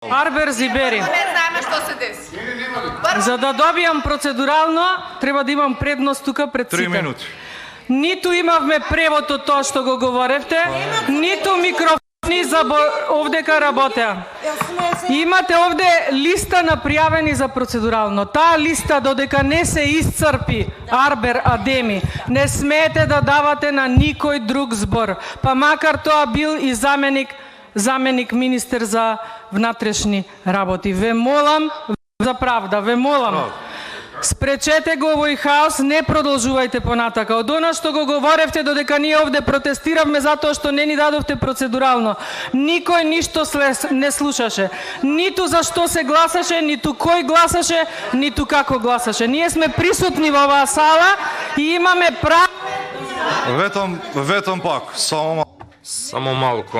Арбер Зибери. Не знаеме што се деси. За да добијам процедурално, треба да имам предност тука пред сите. 3 минути. Ниту имавме превод од тоа што го говоревте, ниту микрофони за овдека работеа. Имате овде листа на пријавени за процедурално. Таа листа додека не се исцрпи, Арбер Адеми, не смеете да давате на никој друг збор. Па макар тоа бил и заменик министер за внатрешни работи. Ве молам за правда, ве молам. Спречете го овој хаос, не продолжувајте понатака. Од она што го говоревте додека ние овде протестиравме затоа што не ни дадовте процедурално. Никој ништо не слушаше. Ниту за што се гласаше, ниту кој гласаше, ниту како гласаше. Ние сме присутни во оваа сала и имаме право. Ветам пак, Само малку.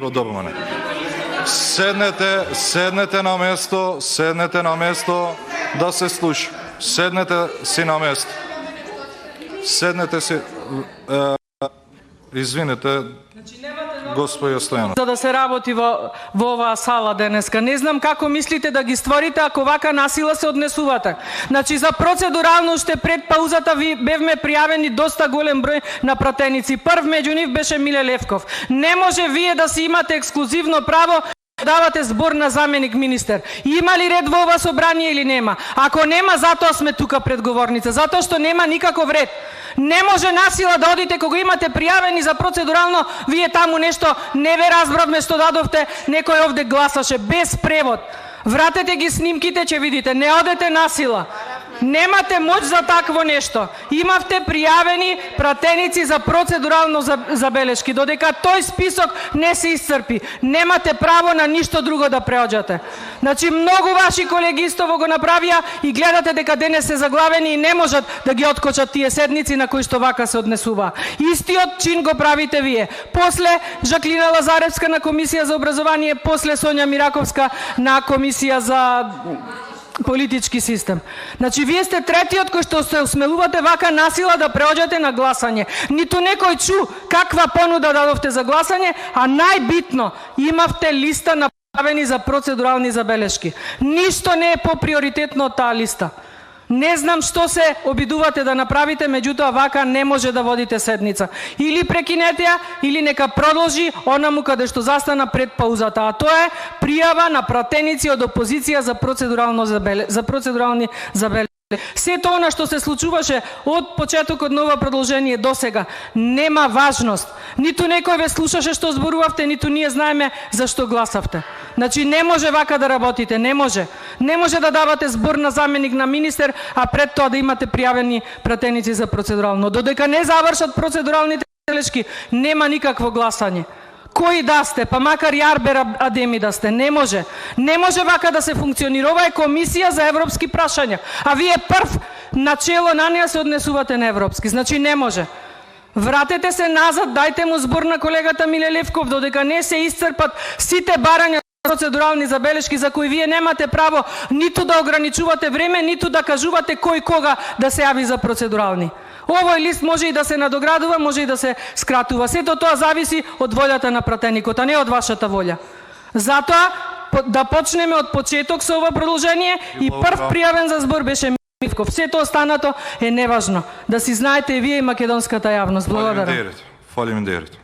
Добаване. Седнете на место да се слуша. Седнете си на место. Седнете си. Извинете, господја Стојанов. За да се работи во оваа сала денеска. Не знам како мислите да ги створите ако вака насила се однесувате. Значи за процедурално уште пред паузата ви бевме пријавени доста голем број на пратеници. Прв меѓу нив беше Миле Левков. Не може вие да си имате ексклузивно право давате збор на заменик министер. Има ли ред во ова собрание или нема? Ако нема, затоа сме тука пред говорница. Затоа што нема никаков ред. Не може насила да одите кога имате пријавени за процедурално, вие таму нешто не ве разбравме што дадовте, некој овде гласаше без превод. Вратете ги снимките, ќе видите, не одете насила. Немате моќ за такво нешто. Имавте пријавени пратеници за процедурално забелешки. Додека тој список не се исцрпи, немате право на ништо друго да преоѓате. Значи, многу ваши колеги исто го направија и гледате дека денес се заглавени и не можат да ги откочат тие седници на кои што вака се однесува. Истиот чин го правите вие. После Жаклина Лазаревска на Комисија за образование, после Сонја Мираковска на Комисија за политички систем. Значи, вие сте третиот кој што се осмелувате вака насила да преоѓате на гласање. Ниту некој чу каква понуда дадовте за гласање, а најбитно, имавте листа направени за процедурални забелешки. Ништо не е поприоритетно од таа листа. Не знам што се обидувате да направите, меѓутоа вака не може да водите седница. Или прекинете ја, или нека продолжи онаму каде што застана пред паузата. А тоа е пријава на пратеници од опозиција за процедурални забелешки. Сето она што се случуваше од почетокот на ова продолжение до сега нема важност. Ниту некој ве слушаше што зборувавте, ниту ние знаеме зашто гласавте. Значи не може вака да работите, не може. Не може да давате збор на заменик на министер, а пред тоа да имате пријавени пратеници за процедурално. Додека не завршат процедуралните забелешки, нема никакво гласање. Кои да сте, па макар и Арбер Адеми да сте, не може. Не може вака да се функционира. Ова е комисија за европски прашања, а вие прв начело на неа се однесувате на европски. Значи не може. Вратете се назад, дајте му збор на колегата Миле Левков, додека не се исцрпат сите барања процедурални забелешки за кои вие немате право ниту да ограничувате време, ниту да кажувате кој кога да се јави за процедурални. Овој лист може и да се надоградува, може и да се скратува. Сето тоа зависи од волјата на пратеникот, а не од вашата волја. Затоа да почнеме од почеток со ова продолжение и прв пријавен за збор беше Мивков. Сето останато е неважно. Да си знаете и вие и македонската јавност. Благодарам. Фалим дерет.